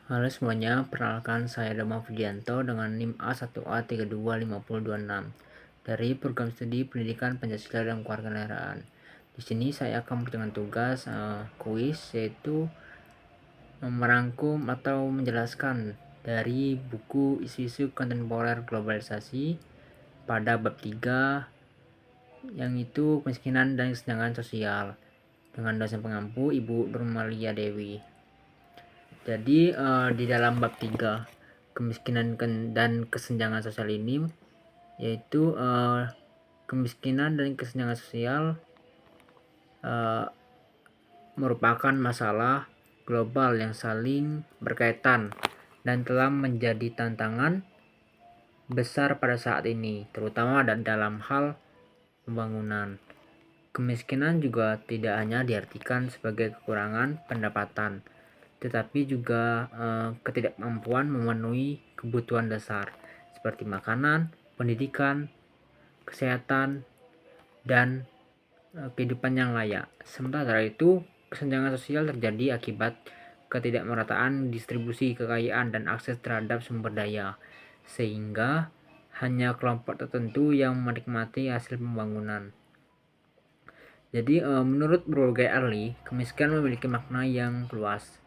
Halo semuanya, perkenalkan saya Dama Fudianto dengan NIM A1A325026 dari Program Studi Pendidikan Pancasila dan Kewarganegaraan. Di sini saya akan dengan tugas kuis, yaitu merangkum atau menjelaskan dari buku isu-isu kontemporer globalisasi pada bab 3, yang itu kemiskinan dan kesenjangan sosial, dengan dosen pengampu Ibu Nurmalia Dewi. Jadi di dalam bab 3 kemiskinan dan kesenjangan sosial ini, yaitu kemiskinan dan kesenjangan sosial merupakan masalah global yang saling berkaitan dan telah menjadi tantangan besar pada saat ini, terutama dalam hal pembangunan. Kemiskinan juga tidak hanya diartikan sebagai kekurangan pendapatan, tetapi juga ketidakmampuan memenuhi kebutuhan dasar seperti makanan, pendidikan, kesehatan, dan kehidupan yang layak. Sementara itu, kesenjangan sosial terjadi akibat ketidakmerataan distribusi kekayaan dan akses terhadap sumber daya, sehingga hanya kelompok tertentu yang menikmati hasil pembangunan. Jadi menurut berbagai ahli, kemiskinan memiliki makna yang luas,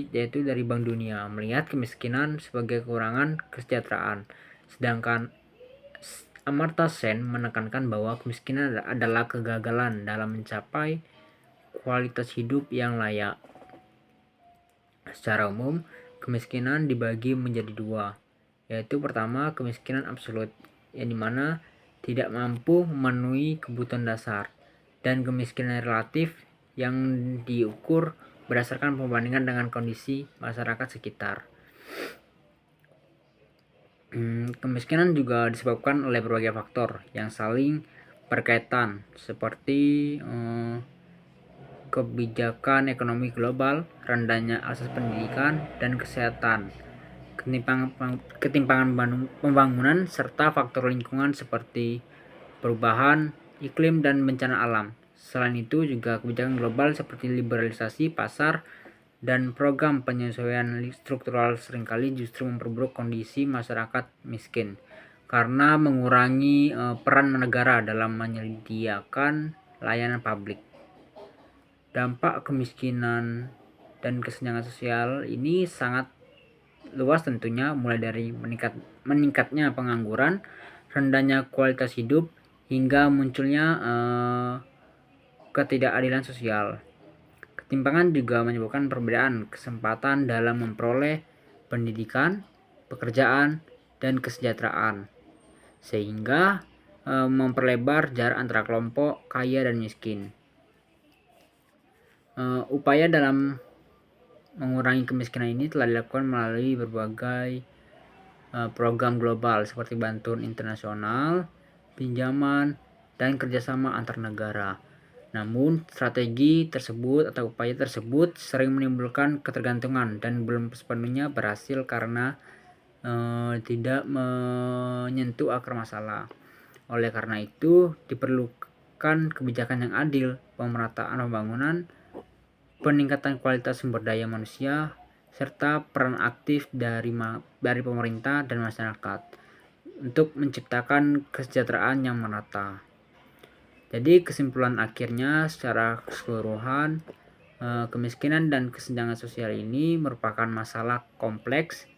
yaitu dari Bank Dunia melihat kemiskinan sebagai kekurangan kesejahteraan, sedangkan Amartya Sen menekankan bahwa kemiskinan adalah kegagalan dalam mencapai kualitas hidup yang layak. Secara umum, kemiskinan dibagi menjadi dua, yaitu pertama kemiskinan absolut, yang dimana tidak mampu memenuhi kebutuhan dasar, dan kemiskinan relatif yang diukur berdasarkan perbandingan dengan kondisi masyarakat sekitar. Kemiskinan juga disebabkan oleh berbagai faktor yang saling berkaitan, seperti kebijakan ekonomi global, rendahnya akses pendidikan dan kesehatan, ketimpangan pembangunan, serta faktor lingkungan seperti perubahan iklim dan bencana alam. Selain itu juga kebijakan global seperti liberalisasi pasar dan program penyesuaian struktural seringkali justru memperburuk kondisi masyarakat miskin karena mengurangi peran negara dalam menyediakan layanan publik. Dampak kemiskinan dan kesenjangan sosial ini sangat luas tentunya, mulai dari meningkatnya pengangguran, rendahnya kualitas hidup, hingga munculnya ketidakadilan sosial. Ketimpangan juga menyebabkan perbedaan kesempatan dalam memperoleh pendidikan, pekerjaan, dan kesejahteraan, sehingga memperlebar jarak antara kelompok kaya dan miskin. Upaya dalam mengurangi kemiskinan ini telah dilakukan melalui berbagai program global seperti bantuan internasional, pinjaman, dan kerjasama antar negara. Namun, strategi tersebut atau upaya tersebut sering menimbulkan ketergantungan dan belum sepenuhnya berhasil karena tidak menyentuh akar masalah. Oleh karena itu, diperlukan kebijakan yang adil, pemerataan pembangunan, peningkatan kualitas sumber daya manusia, serta peran aktif dari pemerintah dan masyarakat untuk menciptakan kesejahteraan yang merata. Jadi kesimpulan akhirnya secara keseluruhan, kemiskinan dan kesenjangan sosial ini merupakan masalah kompleks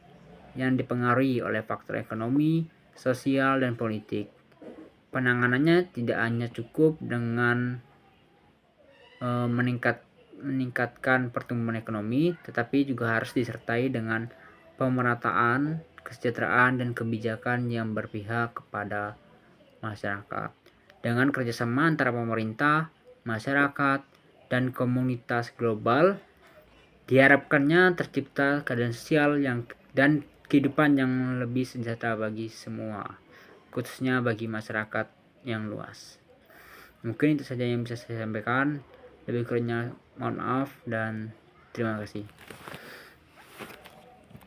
yang dipengaruhi oleh faktor ekonomi, sosial, dan politik. Penanganannya tidak hanya cukup dengan meningkatkan pertumbuhan ekonomi, tetapi juga harus disertai dengan pemerataan, kesejahteraan, dan kebijakan yang berpihak kepada masyarakat. Dengan kerjasama antara pemerintah, masyarakat, dan komunitas global, diharapkannya tercipta keadaan sosial dan kehidupan yang lebih sejahtera bagi semua, khususnya bagi masyarakat yang luas. Mungkin itu saja yang bisa saya sampaikan. Lebih kurangnya mohon maaf dan terima kasih.